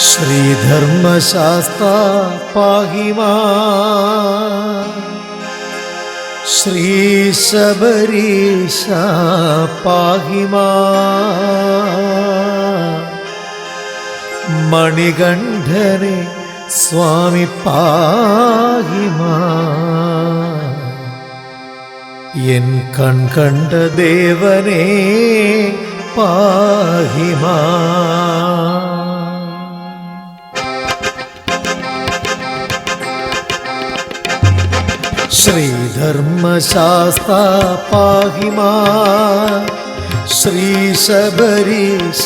ശ്രീധർമ്മശാസ്താ പാഹി മാം, ശ്രീശബരീശ പാഹി മാം, മണികണ്ഠനെ സ്വാമി പാഹി മാം, എൻ കൺകണ്ട ദേവനേ പാഹി മാം. ശ്രീധർമ്മശാസ്താ പാഹി മാം, ശ്രീശബരീശ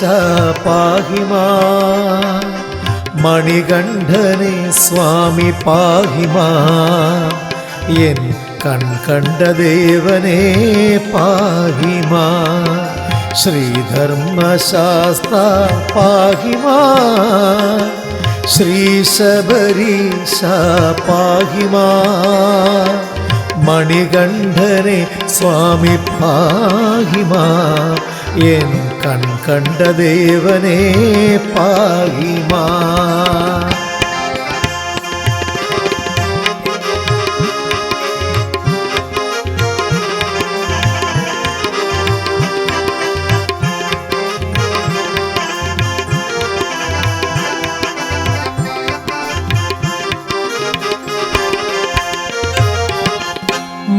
പാഹി മാം, മണികണ്ഠനെ സ്വാമി പാഹി മാം, എൻ കൺകണ്ട ദേവനേ പാഹി മാം. ശ്രീധർമ്മശാസ്താ പാഹി മാം, ശ്രീശബരീശ പാഹി മാം, മണികണ്ഠനെ സ്വാമി പാഹി മാം, എൻ കൺകണ്ട ദേവനേ പാഹി മാം.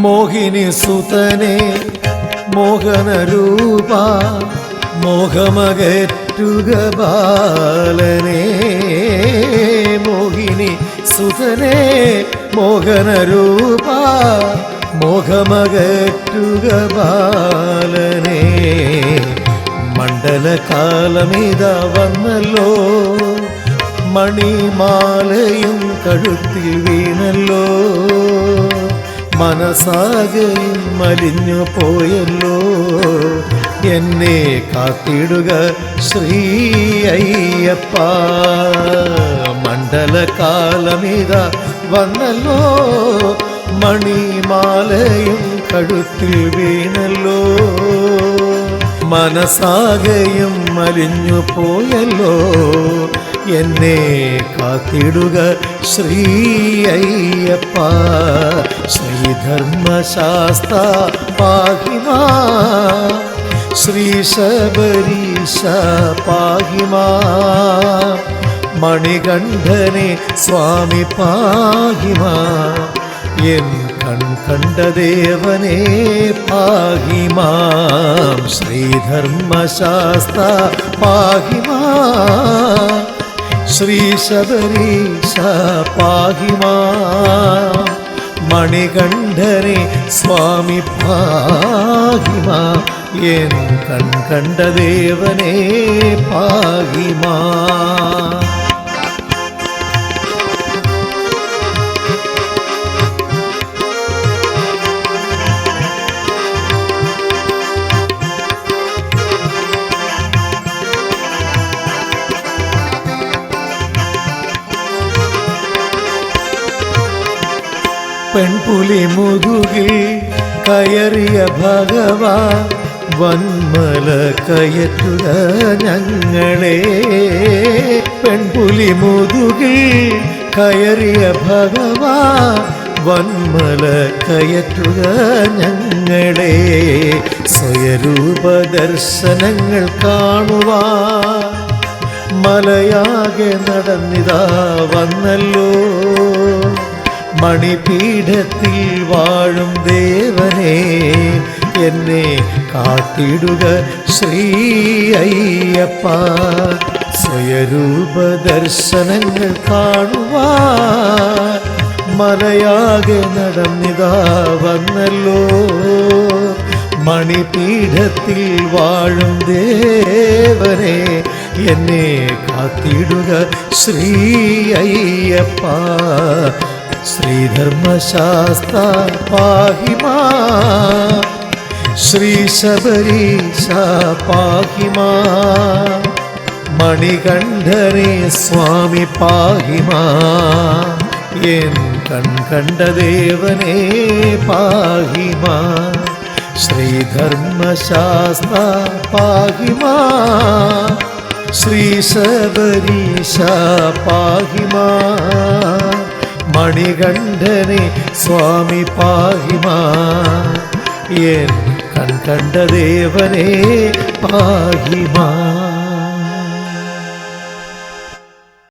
മോഹിനി സുതനെ മോഹനരൂപ, മോഹമകറ്റുക ബാലനെ. മോഹിനി സുതനെ മോഹനരൂപ, മോഹമകറ്റുക ബാലനെ. മണ്ഡലകാലമിതാ വന്നല്ലോ, മണിമാലയും കഴുത്തിൽ വീണല്ലോ. മനസാകയും മലിഞ്ഞു പോയല്ലോ, എന്നെ കാത്തിടുക ശ്രീ അയ്യപ്പ. മണ്ഡലകാലമിതാ വന്നല്ലോ, മണിമാലയും കഴുത്തിൽ വീണല്ലോ. മനസാകയും മലിഞ്ഞു പോയല്ലോ, എന്നെ കാത്തിടുക ശ്രീ അയ്യപ്പ. ശ്രീധർമ്മശാസ്താ പാഹി മാം, ശ്രീശബരീശ പാഹി മാം, മണികണ്ഠനെ സ്വാമി പാഹി മാം, എൻ കൺകണ്ട ദേവനേ പാഹി മാം. ശ്രീധർമ്മശാസ്താ പാഹി മാം, ശ്രീശബരീശ പാഹി മാം, മണികണ്ഠനെ സ്വാമി പാഹി മാം, എൻ കൺകണ്ട ദേവനേ പാഹി മാം. പെൺപുലി മുതുകിൽ കയറിയ ഭഗവാൻ, വന്മല കയറ്റുക ഞങ്ങളെ. പെൺപുലി മുതുകിൽ കയറിയ ഭഗവാൻ, വന്മല കയറ്റുക ഞങ്ങളെ. സ്വയരൂപ ദർശനങ്ങൾ കാണുവാൻ മലയാകെ നടന്നിതാ വന്നല്ലോ. മണിപീഠത്തിൽ വാഴും ദേവനേ, എന്നെ കാത്തിടുക ശ്രീ അയ്യപ്പ. സ്വയരൂപ ദർശനങ്ങൾ കാണുവാൻ മലയാകെ നടന്നിതാ വന്നല്ലോ. മണിപീഠത്തിൽ വാഴും ദേവനേ, എന്നെ കാത്തിടുക ശ്രീ അയ്യപ്പ. ശ്രീധർമ്മശാസ്താ പാഹി മാം, ശ്രീശബരീശ പാഹി മാം, മണികണ്ഠനെ സ്വാമി പാഹി മാം, എൻ കൺകണ്ട ദേവനേ പാഹി മാം. ശ്രീധർമ്മശാസ്താ പാഹി മാം, ശ്രീ ശബരീശ പാഹിമാ മണികണ്ഠനെ സ്വാമി പാഹിമാ എൻ കൺകണ്ട ദേവനേ പാഹിമാ